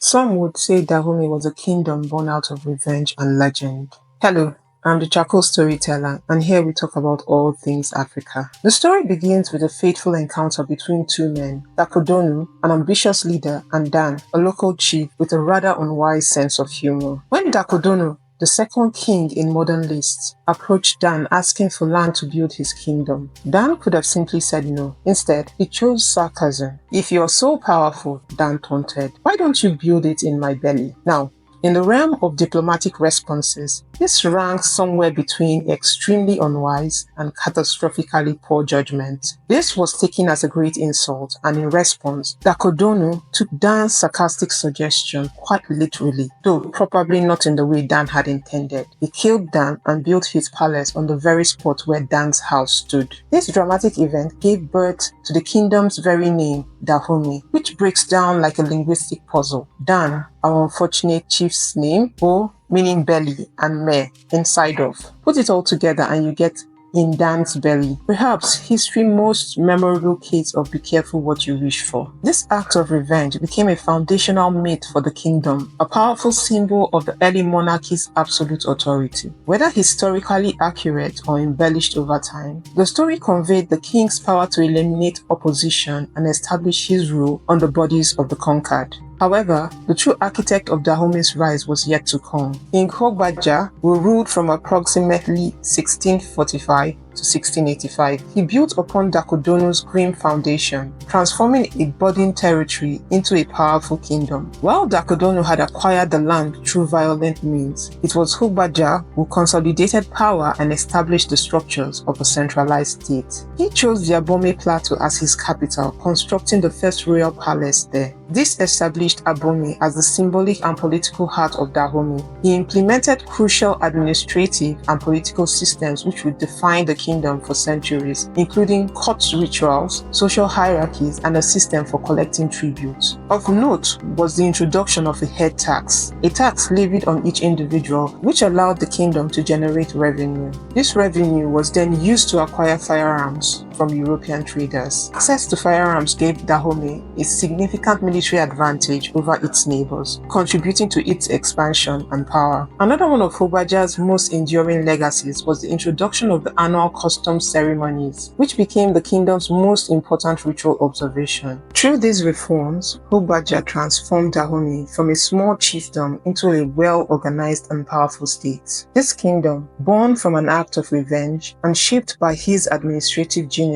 Some would say Dahomey was a kingdom born out of revenge and legend. Hello, I'm the charcoal storyteller, and here we talk about all things Africa. The story begins with a fateful encounter between two men, Dakodonu, an ambitious leader, and Dan, a local chief with a rather unwise sense of humor. When Dakodonu, the second king in modern lists, approached Dan asking for land to build his kingdom, Dan could have simply said no. Instead, he chose sarcasm. "If you're so powerful," Dan taunted, "why don't you build it in my belly?" Now, in the realm of diplomatic responses, this ranks somewhere between extremely unwise and catastrophically poor judgment. This was taken as a great insult, and in response, Dakodonu took Dan's sarcastic suggestion quite literally, though probably not in the way Dan had intended. He killed Dan and built his palace on the very spot where Dan's house stood. This dramatic event gave birth to the kingdom's very name, Dahomey, which breaks down like a linguistic puzzle. Dan, our unfortunate chief's name, Bo, meaning belly, and me, inside of. Put it all together and you get "in Dan's belly." Perhaps history's most memorable case of be careful what you wish for. This act of revenge became a foundational myth for the kingdom, a powerful symbol of the early monarchy's absolute authority. Whether historically accurate or embellished over time, the story conveyed the king's power to eliminate opposition and establish his rule on the bodies of the conquered. However, the true architect of Dahomey's rise was yet to come. King Hogbaja, who ruled from approximately 1645 to 1685, he built upon Dakodonu's grim foundation, transforming a budding territory into a powerful kingdom. While Dakodonu had acquired the land through violent means, it was Hogbaja who consolidated power and established the structures of a centralized state. He chose the Abomey plateau as his capital, constructing the first royal palace there. This established Abomey as the symbolic and political heart of Dahomey. He implemented crucial administrative and political systems which would define the kingdom for centuries, including court rituals, social hierarchies, and a system for collecting tribute. Of note was the introduction of a head tax, a tax levied on each individual, which allowed the kingdom to generate revenue. This revenue was then used to acquire firearms from European traders. Access to firearms gave Dahomey a significant military advantage over its neighbors, contributing to its expansion and power. Another one of Hogbaja's most enduring legacies was the introduction of the annual customs ceremonies, which became the kingdom's most important ritual observation. Through these reforms, Hogbaja transformed Dahomey from a small chiefdom into a well-organized and powerful state. This kingdom, born from an act of revenge and shaped by his administrative genius,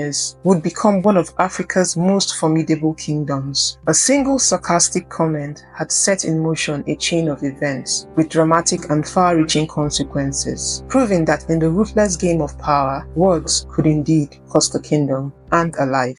would become one of Africa's most formidable kingdoms. A single sarcastic comment had set in motion a chain of events with dramatic and far-reaching consequences, proving that in the ruthless game of power, words could indeed cost a kingdom and a life.